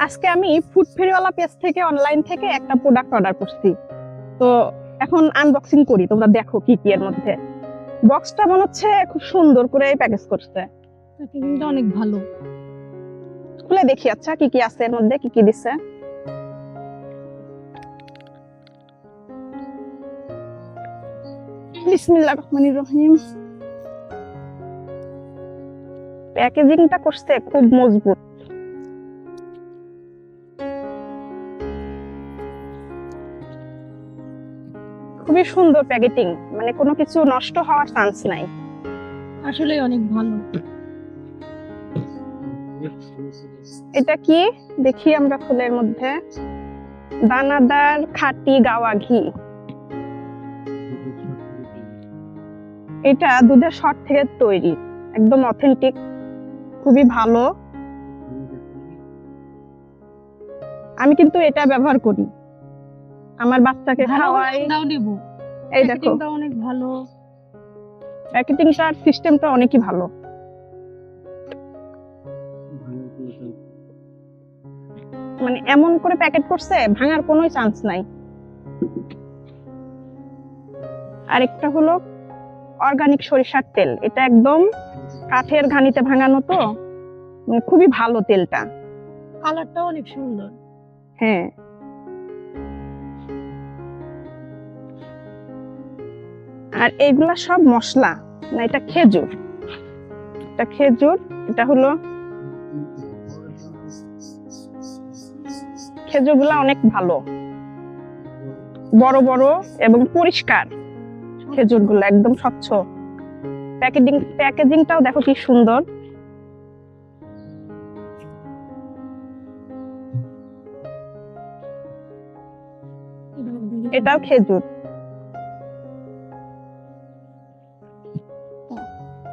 আজকে আমি ফুড ফেরিওয়ালা পেজ থেকে অনলাইন থেকে একটা প্রোডাক্ট অর্ডার করছি। তো এখন আনবক্সিং করি, তোমরা দেখো কি কি এর মধ্যে। বক্সটা মনে হচ্ছে খুব সুন্দর করে প্যাকেজ করছে, প্যাকেজিংটা অনেক ভালো। খুলে দেখি আচ্ছা কি কি আছে এর মধ্যে, কি কি দিছে। বিসমিল্লাহির রহমানির রহিম। প্যাকেজিংটা করছে খুব মজবুত। খুবই সুন্দর প্যাকেটিং, মানে কোনো কিছু নষ্ট হওয়ার চান্স নাই। আসলে অনেক ভালো। এটা কি দেখি আমরা ফুলের মধ্যে, দানাদার খাঁটি গাওয়া ঘি। এটা দুধের শট থেকে তৈরি, একদম অথেন্টিক, খুবই ভালো। আমি কিন্তু এটা ব্যবহার করি, আমার বাচ্চাকে খাওয়াই। দাও নিব। এই দেখো প্যাকেজিংটা অনেক ভালো। প্যাকেটিংটার সিস্টেমটা অনেকই ভালো। মানে এমন করে প্যাকেট করছে, ভাঙার কোনো চান্স নাই। আরেকটা হলো অর্গানিক সরিষার তেল, এটা একদম কাঠের ঘানিতে ভাঙানো, তো মানে খুবই ভালো তেলটা। কালারটা অনেক সুন্দর। হ্যাঁ, আর এইগুলা সব মশলা না, এটা খেজুর, এটা খেজুর। এটা হলো খেজুরগুলা অনেক ভালো, বড় বড় এবং পরিষ্কার খেজুরগুলো, একদম স্বচ্ছ। প্যাকেজিংটাও দেখো কি সুন্দর। এটাও খেজুর,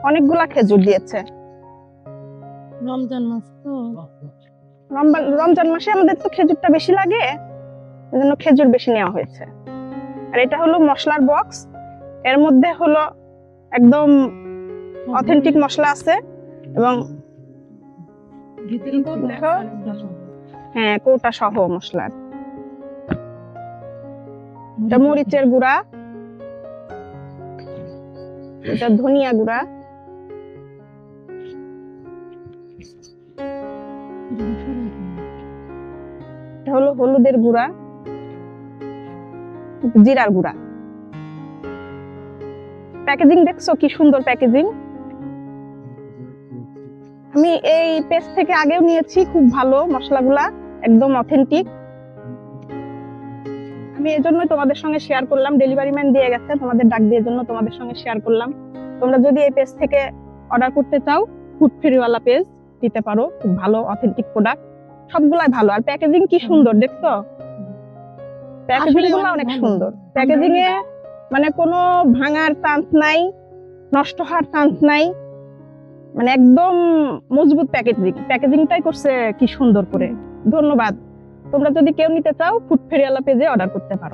অনেকগুলা খেজুর দিয়েছে। রমজান মাস তো, রমজান মাসে আমাদের তো খেজুরটা বেশি লাগে, এজন্য খেজুর বেশি নেওয়া হয়েছে। আর এটা হলো মশলার বক্স, এর মধ্যে হলো একদম অথেন্টিক মশলা আছে। এবং ভিতরে দেখো, হ্যাঁ, কৌটা সহ মশলার। এটা মরিচের গুঁড়া, এটা ধনিয়া গুঁড়া, এটা হলো হলুদের গুঁড়া, জিরার গুঁড়া। প্যাকেজিং দেখছো কি সুন্দর প্যাকেজিং। আমি এই পেজ থেকে আগেও নিয়েছি, খুব ভালো মশলাগুলা, একদম অথেন্টিক। আমি এজন্যই তোমাদের সঙ্গে শেয়ার করলাম, ডেলিভারি ম্যান দিয়ে গেছে, তোমাদের ডাক দিয়ে জন্য তোমাদের সঙ্গে শেয়ার করলাম। তোমরা যদি এই পেজ থেকে অর্ডার করতে চাও, ফুড ফেরিওয়ালা পেজ দিতে পারো, খুব ভালো অথেন্টিক প্রোডাক্ট, সবগুলাই ভালো। আর প্যাকেজিং কি সুন্দর দেখছো, প্যাকেজিং গুলো অনেক সুন্দর। প্যাকেজিং এ মানে কোনো ভাঙার চান্স নাই, নষ্ট হওয়ার চান্স নাই, মানে একদম মজবুত প্যাকেজিংটাই করছে কি সুন্দর করে। ধন্যবাদ। তোমরা যদি কেউ নিতে চাও, ফুড ফেরিওয়ালা পেজে অর্ডার করতে পারো।